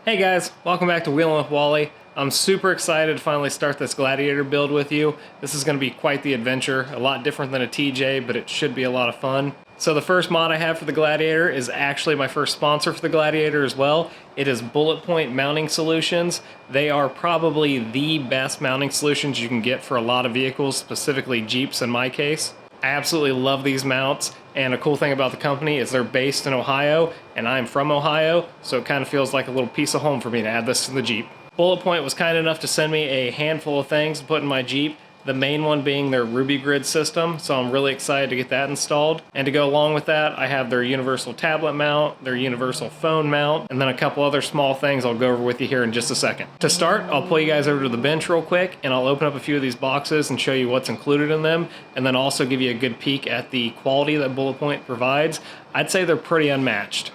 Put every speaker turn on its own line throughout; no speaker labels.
Hey guys, welcome back to Wheelin' with Wally. I'm super excited to finally start this Gladiator build with you. This is going to be quite the adventure, a lot different than a TJ, but it should be a lot of fun. So the first mod I have for the Gladiator is actually my first sponsor for the Gladiator as well. It is Bullet Point Mounting Solutions. They are probably the best mounting solutions you can get for a lot of vehicles, specifically Jeeps in my case. I absolutely love these mounts, and a cool thing about the company is they're based in Ohio, and I'm from Ohio, so it kind of feels like a little piece of home for me to add this to the Jeep. Bullet Point was kind enough to send me a handful of things to put in my Jeep, the main one being their Rubigrid system, so I'm really excited to get that installed. And to go along with that, I have their universal tablet mount, their universal phone mount, and then a couple other small things I'll go over with you here in just a second. To start, I'll pull you guys over to the bench real quick, and I'll open up a few of these boxes and show you what's included in them, and then also give you a good peek at the quality that Bullet Point provides. I'd say they're pretty unmatched.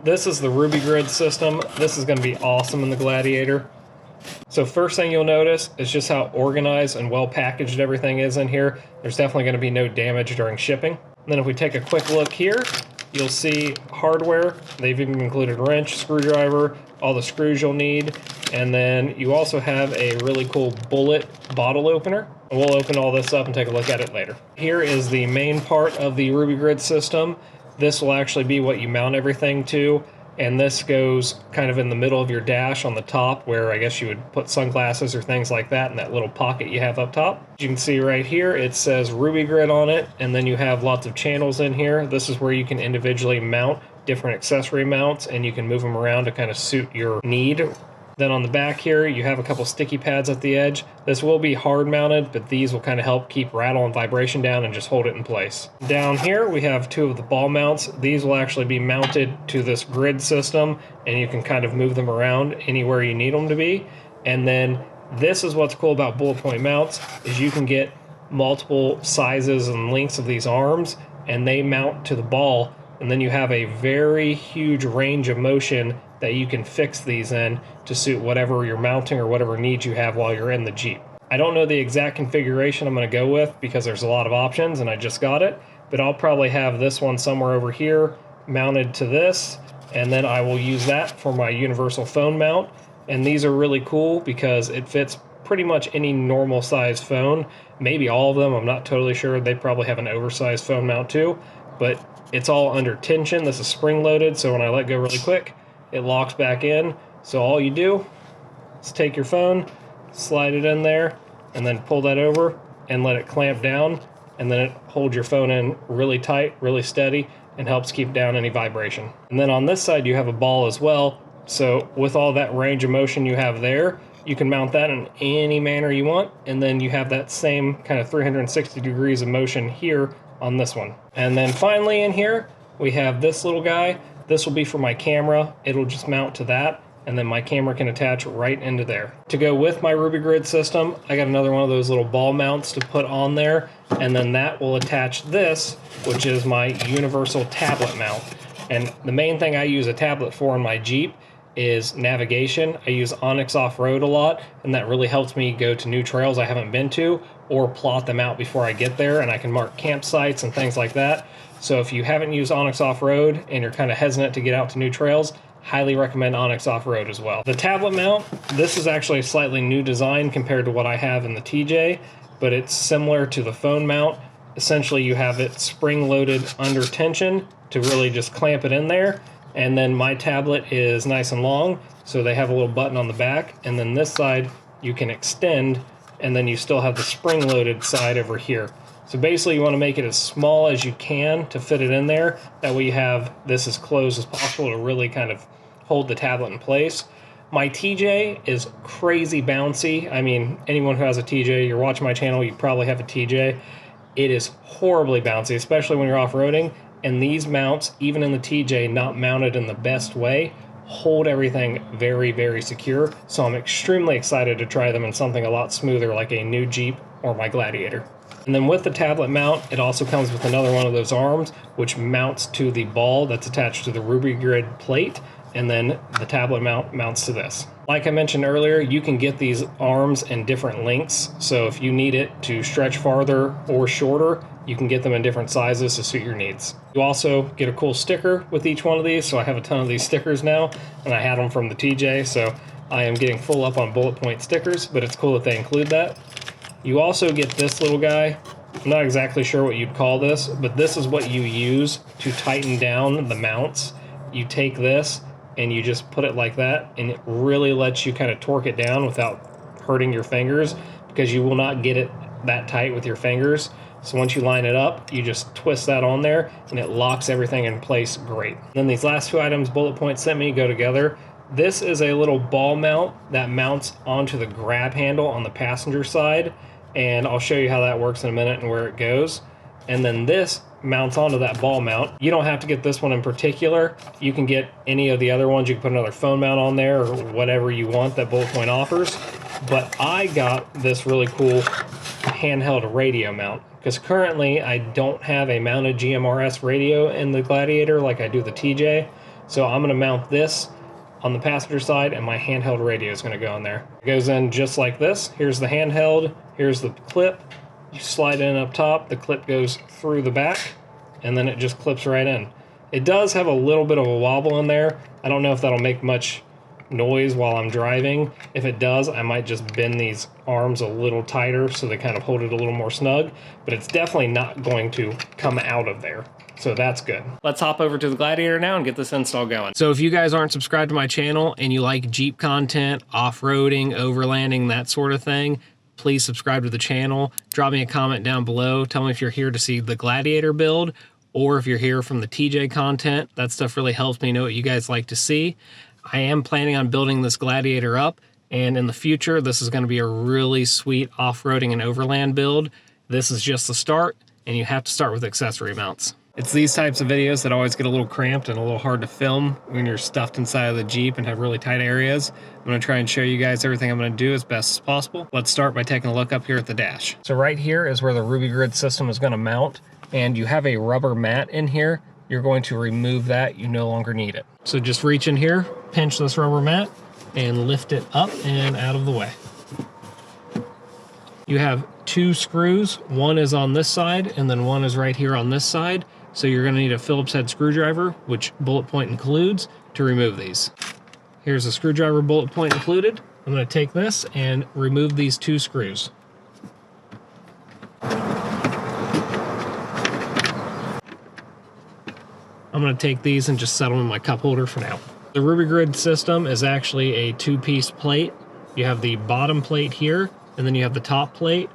This is the Rubigrid system. This is going to be awesome in the Gladiator. So first thing you'll notice is just how organized and well packaged everything is in here. There's definitely going to be no damage during shipping. And then if we take a quick look here, you'll see hardware. They've even included a wrench, screwdriver, all the screws you'll need. And then you also have a really cool bullet bottle opener. And we'll open all this up and take a look at it later. Here is the main part of the Rubigrid system. This will actually be what you mount everything to, and this goes kind of in the middle of your dash on the top where I guess you would put sunglasses or things like that in that little pocket you have up top. As you can see right here, it says Rubigrid on it, and then you have lots of channels in here. This is where you can individually mount different accessory mounts, and you can move them around to kind of suit your need. Then on the back here, you have a couple sticky pads at the edge. This will be hard mounted, but these will kind of help keep rattle and vibration down and just hold it in place. Down here, we have two of the ball mounts. These will actually be mounted to this grid system, and you can kind of move them around anywhere you need them to be. And then this is what's cool about Bullet Point mounts, is you can get multiple sizes and lengths of these arms, and they mount to the ball. And then you have a very huge range of motion that you can fix these in to suit whatever you're mounting or whatever needs you have while you're in the Jeep. I don't know the exact configuration I'm going to go with because there's a lot of options and I just got it, but I'll probably have this one somewhere over here mounted to this, and then I will use that for my universal phone mount. And these are really cool because it fits pretty much any normal size phone, maybe all of them, I'm not totally sure. They probably have an oversized phone mount too, but it's all under tension. This is spring loaded, so when I let go really quick, it locks back in. So all you do is take your phone, slide it in there, and then pull that over and let it clamp down, and then it holds your phone in really tight, really steady, and helps keep down any vibration. And then on this side you have a ball as well, so with all that range of motion you have there, you can mount that in any manner you want, and then you have that same kind of 360 degrees of motion here on this one. And then finally in here we have this little guy. This will be for my camera. It'll just mount to that, and then my camera can attach right into there. To go with my Rubigrid system, I got another one of those little ball mounts to put on there, and then that will attach this, which is my universal tablet mount. And the main thing I use a tablet for in my Jeep is navigation. I use Onyx Off-Road a lot, and that really helps me go to new trails I haven't been to or plot them out before I get there, and I can mark campsites and things like that. So if you haven't used Onyx Off-Road and you're kind of hesitant to get out to new trails, highly recommend Onyx Off-Road as well. The tablet mount, this is actually a slightly new design compared to what I have in the TJ, but it's similar to the phone mount. Essentially you have it spring loaded under tension to really just clamp it in there. And then my tablet is nice and long, so they have a little button on the back, and then this side you can extend, and then you still have the spring-loaded side over here. So basically you want to make it as small as you can to fit it in there. That way you have this as closed as possible to really kind of hold the tablet in place. My TJ is crazy bouncy. I mean, anyone who has a TJ, you're watching my channel, you probably have a TJ. It is horribly bouncy, especially when you're off-roading. And these mounts, even in the TJ, not mounted in the best way, hold everything very, very secure. So I'm extremely excited to try them in something a lot smoother like a new Jeep or my Gladiator. And then with the tablet mount, it also comes with another one of those arms, which mounts to the ball that's attached to the Rubigrid plate. and then the tablet mount mounts to this. Like I mentioned earlier, you can get these arms in different lengths, so if you need it to stretch farther or shorter, you can get them in different sizes to suit your needs. You also get a cool sticker with each one of these, so I have a ton of these stickers now, and I had them from the TJ, so I am getting full up on bullet point stickers, but it's cool that they include that. You also get this little guy. I'm not exactly sure what you'd call this, but this is what you use to tighten down the mounts. You take this and you just put it like that, and it really lets you kind of torque it down without hurting your fingers, because you will not get it that tight with your fingers. So once you line it up, you just twist that on there and it locks everything in place great. Then these last two items Bullet Point sent me go together. This is a little ball mount that mounts onto the grab handle on the passenger side, and I'll show you how that works in a minute and where it goes. And then this mounts onto that ball mount. You don't have to get this one in particular. You can get any of the other ones. You can put another phone mount on there or whatever you want that Bullet Point offers. But I got this really cool handheld radio mount, because currently I don't have a mounted GMRS radio in the Gladiator like I do the TJ. So I'm going to mount this on the passenger side, and my handheld radio is going to go in there. It goes in just like this. Here's the handheld, here's the clip. You slide in up top, the clip goes through the back, and then it just clips right in. It does have a little bit of a wobble in there. I don't know if that'll make much noise while I'm driving. If it does, I might just bend these arms a little tighter so they kind of hold it a little more snug, but it's definitely not going to come out of there. So that's good. Let's hop over to the Gladiator now and get this install going. So if you guys aren't subscribed to my channel and you like Jeep content, off-roading, overlanding, that sort of thing, please subscribe to the channel. Drop me a comment down below. Tell me if you're here to see the Gladiator build or if you're here from the TJ content. That stuff really helps me know what you guys like to see. I am planning on building this Gladiator up, and in the future, this is going to be a really sweet off-roading and overland build. This is just the start, and you have to start with accessory mounts. It's these types of videos that always get a little cramped and a little hard to film when you're stuffed inside of the Jeep and have really tight areas. I'm going to try and show you guys everything I'm going to do as best as possible. Let's start by taking a look up here at the dash. So right here is where the Rubigrid system is going to mount, and you have a rubber mat in here. You're going to remove that. You no longer need it. So just reach in here, pinch this rubber mat, and lift it up and out of the way. You have two screws. One is on this side, and then one is right here on this side. So you're going to need a Phillips head screwdriver, which Bullet Point includes, to remove these. Here's a screwdriver Bullet Point included. I'm going to take this and remove these two screws. I'm going to take these and just set them in my cup holder for now. The Rubigrid system is actually a two-piece plate. You have the bottom plate here, and then you have the top plate.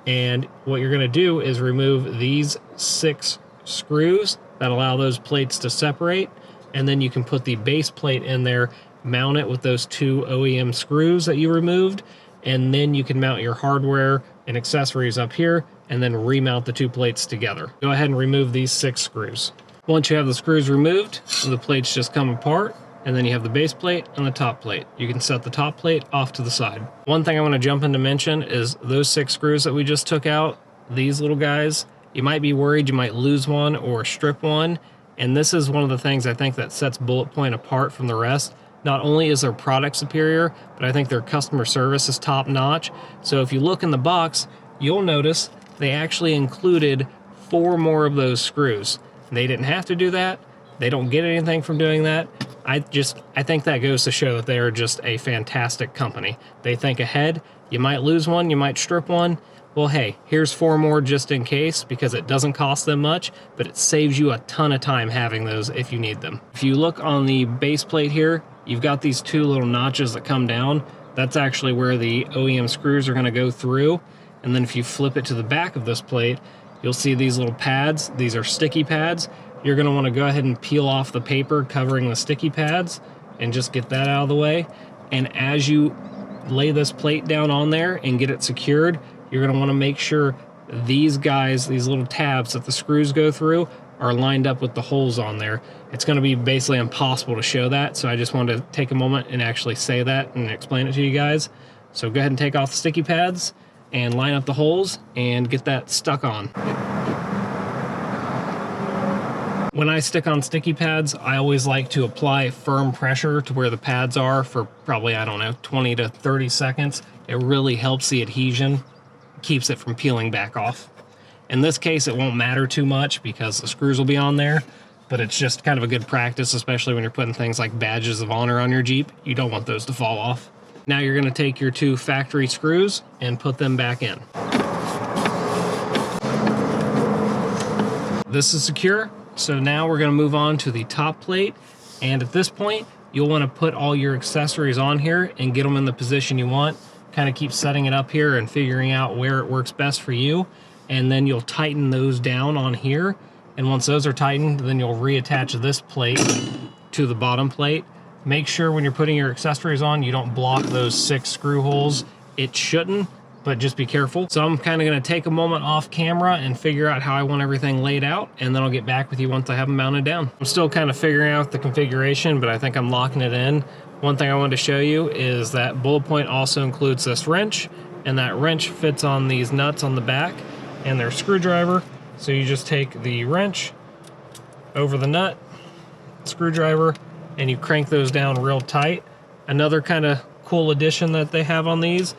And what you're going to do is remove these 6 screws that allow those plates to separate, and then you can put the base plate in there, mount it with those 2 OEM screws that you removed, and then you can mount your hardware and accessories up here, and then remount the 2 plates together. Go ahead and remove these 6 screws. Once you have the screws removed, the plates just come apart, and then you have the base plate and the top plate. You can set the top plate off to the side. One thing I want to jump in to mention is those 6 screws that we just took out, these little guys, you might be worried you might lose one or strip one, and this is one of the things I think that sets Bullet Point apart from the rest. Not only is their product superior, but I think their customer service is top notch. So if you look in the box, you'll notice they actually included 4 more of those screws. They didn't have to do that. They don't get anything from doing that. I think that goes to show that they are just a fantastic company. They think ahead. You might lose one, you might strip one. Well, hey, here's 4 more just in case, because it doesn't cost them much, but it saves you a ton of time having those if you need them. If you look on the base plate here, you've got these 2 little notches that come down. That's actually where the OEM screws are going to go through. And then if you flip it to the back of this plate, you'll see these little pads. These are sticky pads. You're going to want to go ahead and peel off the paper covering the sticky pads and just get that out of the way. And as you lay this plate down on there and get it secured, you're going to want to make sure these guys, these little tabs that the screws go through, are lined up with the holes on there. It's going to be basically impossible to show that, so I just wanted to take a moment and actually say that and explain it to you guys. So go ahead and take off the sticky pads and line up the holes and get that stuck on. When I stick on sticky pads, I always like to apply firm pressure to where the pads are for probably, I don't know, 20 to 30 seconds. It really helps the adhesion, keeps it from peeling back off. In this case, it won't matter too much because the screws will be on there, but it's just kind of a good practice, especially when you're putting things like badges of honor on your Jeep. You don't want those to fall off. Now you're going to take your 2 factory screws and put them back in. This is secure. So now we're going to move on to the top plate, and at this point you'll want to put all your accessories on here and get them in the position you want. Kind of keep setting it up here and figuring out where it works best for you, and then you'll tighten those down on here, and once those are tightened, then you'll reattach this plate to the bottom plate. Make sure when you're putting your accessories on you don't block those 6 screw holes. It shouldn't, but just be careful. So I'm kind of going to take a moment off camera and figure out how I want everything laid out, and then I'll get back with you once I have them mounted down. I'm still kind of figuring out the configuration, but I think I'm locking it in. One thing I wanted to show you is that bullet point also includes this wrench, and that wrench fits on these nuts on the back and their screwdriver. So you just take the wrench over the nut, screwdriver, and you crank those down real tight. Another kind of cool addition that they have on these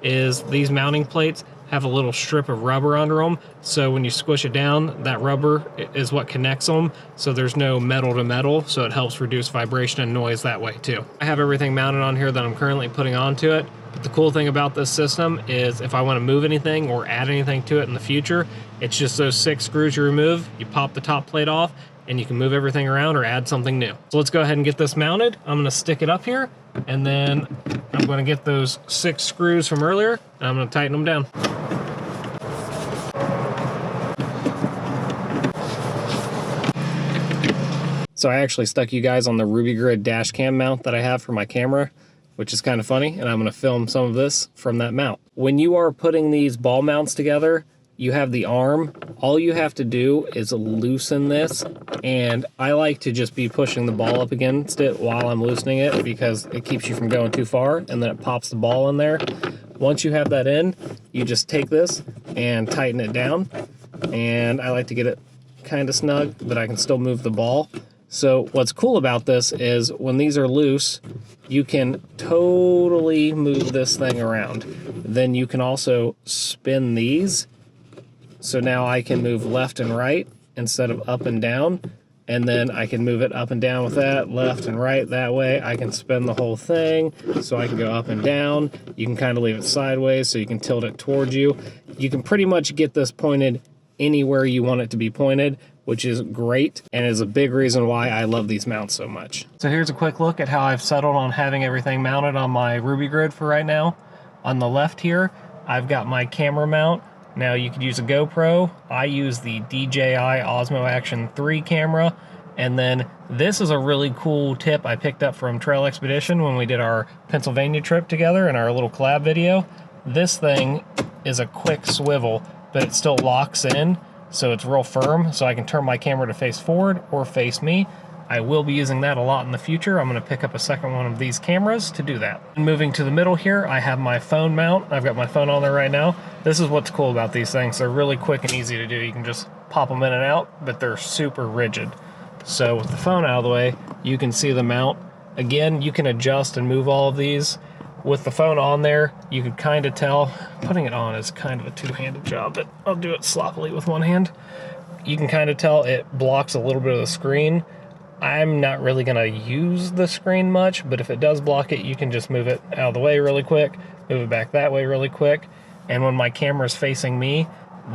is these mounting plates have a little strip of rubber under them, so when you squish it down, that rubber is what connects them, so there's no metal to metal, so it helps reduce vibration and noise that way too. I have everything mounted on here that I'm currently putting onto it, but the cool thing about this system is if I want to move anything or add anything to it in the future, it's just those 6 screws you remove, you pop the top plate off, and you can move everything around or add something new. So let's go ahead and get this mounted. I'm going to stick it up here, and then I'm going to get those 6 screws from earlier, and I'm going to tighten them down. So I actually stuck you guys on the Rubigrid dash cam mount that I have for my camera, which is kind of funny, and I'm going to film some of this from that mount. When you are putting these ball mounts together, you have the arm. All you have to do is loosen this, and I like to just be pushing the ball up against it while I'm loosening it because it keeps you from going too far, and then it pops the ball in there. Once you have that in, you just take this and tighten it down, and I like to get it kind of snug, but I can still move the ball. So what's cool about this is when these are loose, you can totally move this thing around. Then you can also spin these. So now I can move left and right instead of up and down. And then I can move it up and down with that, left and right that way. I can spin the whole thing so I can go up and down. You can kind of leave it sideways so you can tilt it towards you. You can pretty much get this pointed anywhere you want it to be pointed, which is great and is a big reason why I love these mounts so much. So here's a quick look at how I've settled on having everything mounted on my Rubigrid for right now. On the left here, I've got my camera mount. Now you could use a GoPro. I use the DJI Osmo Action 3 camera. And then this is a really cool tip I picked up from Trail Expedition when we did our Pennsylvania trip together in our little collab video. This thing is a quick swivel, but it still locks in, so it's real firm, so I can turn my camera to face forward or face me. I will be using that a lot in the future. I'm going to pick up a second one of these cameras to do that. And moving to the middle here, I have my phone mount. I've got my phone on there right now. This is what's cool about these things. They're really quick and easy to do. You can just pop them in and out, but they're super rigid. So with the phone out of the way, you can see the mount. Again, you can adjust and move all of these. With the phone on there, you could kind of tell, putting it on is kind of a two-handed job, but I'll do it sloppily with one hand. You can kind of tell it blocks a little bit of the screen. I'm not really going to use the screen much, but if it does block it, you can just move it out of the way really quick, move it back that way really quick. And when my camera is facing me,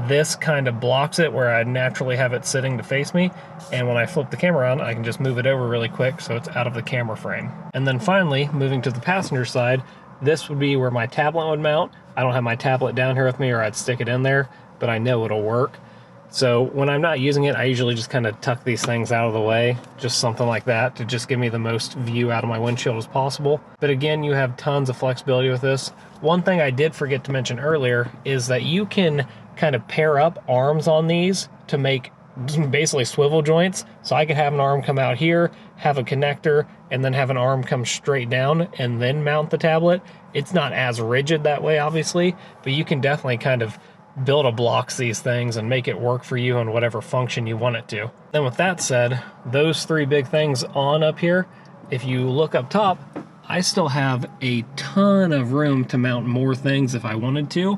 this kind of blocks it where I naturally have it sitting to face me. And when I flip the camera on, I can just move it over really quick so it's out of the camera frame. And then finally, moving to the passenger side, this would be where my tablet would mount. I don't have my tablet down here with me or I'd stick it in there, but I know it'll work. So when I'm not using it, I usually just kind of tuck these things out of the way, just something like that to just give me the most view out of my windshield as possible. But again, you have tons of flexibility with this. One thing I did forget to mention earlier is that you can kind of pair up arms on these to make basically swivel joints. So I could have an arm come out here, have a connector, and then have an arm come straight down and then mount the tablet. It's not as rigid that way, obviously, but you can definitely kind of build-a-blocks these things and make it work for you in whatever function you want it to. Then with that said, those three big things on up here, if you look up top, I still have a ton of room to mount more things if I wanted to.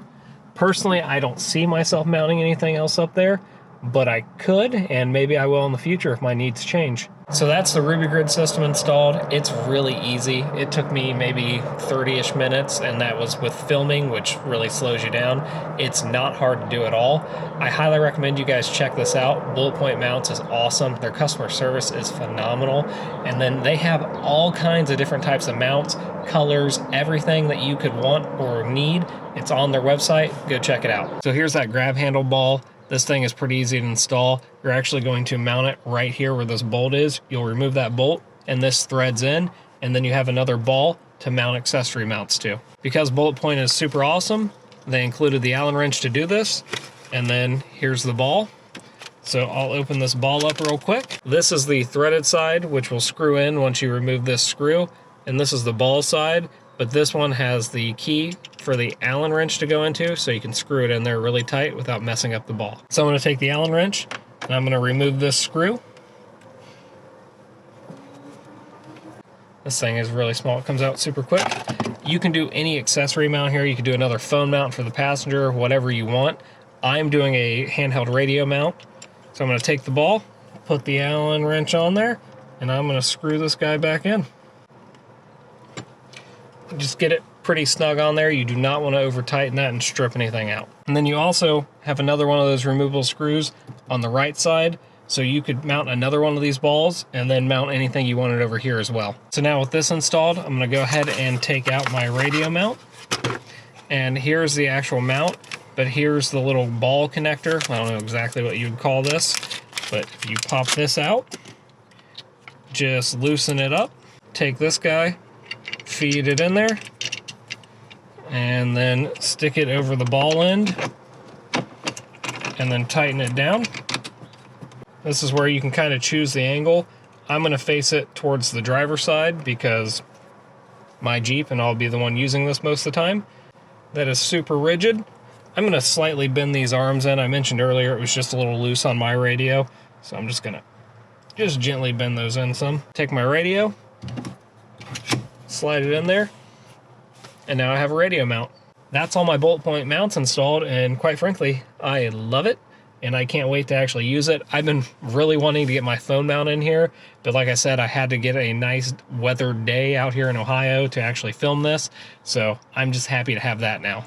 Personally, I don't see myself mounting anything else up there, but I could, and maybe I will in the future if my needs change. So that's the Rubigrid system installed. It's really easy. It took me maybe 30-ish minutes, and that was with filming, which really slows you down. It's not hard to do at all. I highly recommend you guys check this out. Bullet Point Mounts is awesome. Their customer service is phenomenal. And then they have all kinds of different types of mounts, colors, everything that you could want or need. It's on their website. Go check it out. So here's that grab handle ball. This thing is pretty easy to install. You're actually going to mount it right here where this bolt is. You'll remove that bolt and this threads in, and then you have another ball to mount accessory mounts to. Because Bullet Point is super awesome, they included the Allen wrench to do this, and then here's the ball. So I'll open this ball up real quick. This is the threaded side, which will screw in once you remove this screw, and this is the ball side, but this one has the key for the Allen wrench to go into, so you can screw it in there really tight without messing up the ball. So I'm going to take the Allen wrench, and I'm going to remove this screw. This thing is really small. It comes out super quick. You can do any accessory mount here. You can do another phone mount for the passenger, whatever you want. I'm doing a handheld radio mount. So I'm going to take the ball, put the Allen wrench on there, and I'm going to screw this guy back in. Just get it pretty snug on there. You do not want to over tighten that and strip anything out. And then you also have another one of those removable screws on the right side, so you could mount another one of these balls and then mount anything you wanted over here as well. So now with this installed, I'm going to go ahead and take out my radio mount. And here's the actual mount, but here's the little ball connector. I don't know exactly what you'd call this, but if you pop this out, just loosen it up, take this guy, feed it in there, and then stick it over the ball end, and then tighten it down. This is where you can kind of choose the angle. I'm going to face it towards the driver's side because my Jeep, and I'll be the one using this most of the time. That is super rigid. I'm going to slightly bend these arms in. I mentioned earlier it was just a little loose on my radio, so I'm just going to just gently bend those in some. Take my radio, slide it in there, and now I have a radio mount. That's all my Bullet Point mounts installed, and quite frankly, I love it, and I can't wait to actually use it. I've been really wanting to get my phone mount in here, but like I said, I had to get a nice weathered day out here in Ohio to actually film this, so I'm just happy to have that now.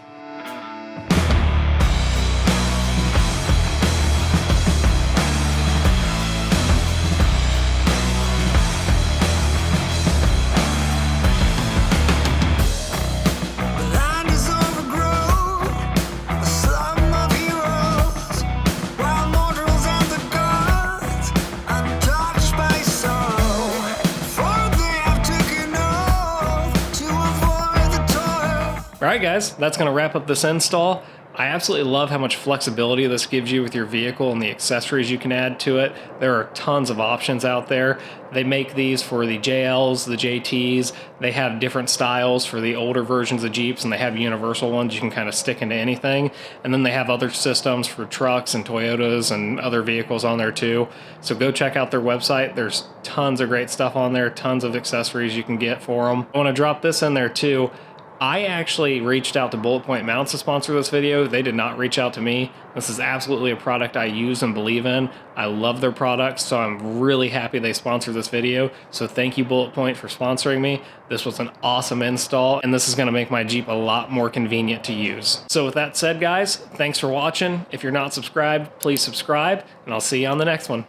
Alright guys, that's going to wrap up this install. I absolutely love how much flexibility this gives you with your vehicle and the accessories you can add to it. There are tons of options out there. They make these for the JLs, the JTs. They have different styles for the older versions of Jeeps, and they have universal ones you can kind of stick into anything. And then they have other systems for trucks and Toyotas and other vehicles on there too. So go check out their website. There's tons of great stuff on there, tons of accessories you can get for them. I want to drop this in there too. I actually reached out to Bullet Point Mounts to sponsor this video. They did not reach out to me. This is absolutely a product I use and believe in. I love their products, so I'm really happy they sponsored this video. So thank you, Bullet Point, for sponsoring me. This was an awesome install, and this is gonna make my Jeep a lot more convenient to use. So with that said, guys, thanks for watching. If you're not subscribed, please subscribe, and I'll see you on the next one.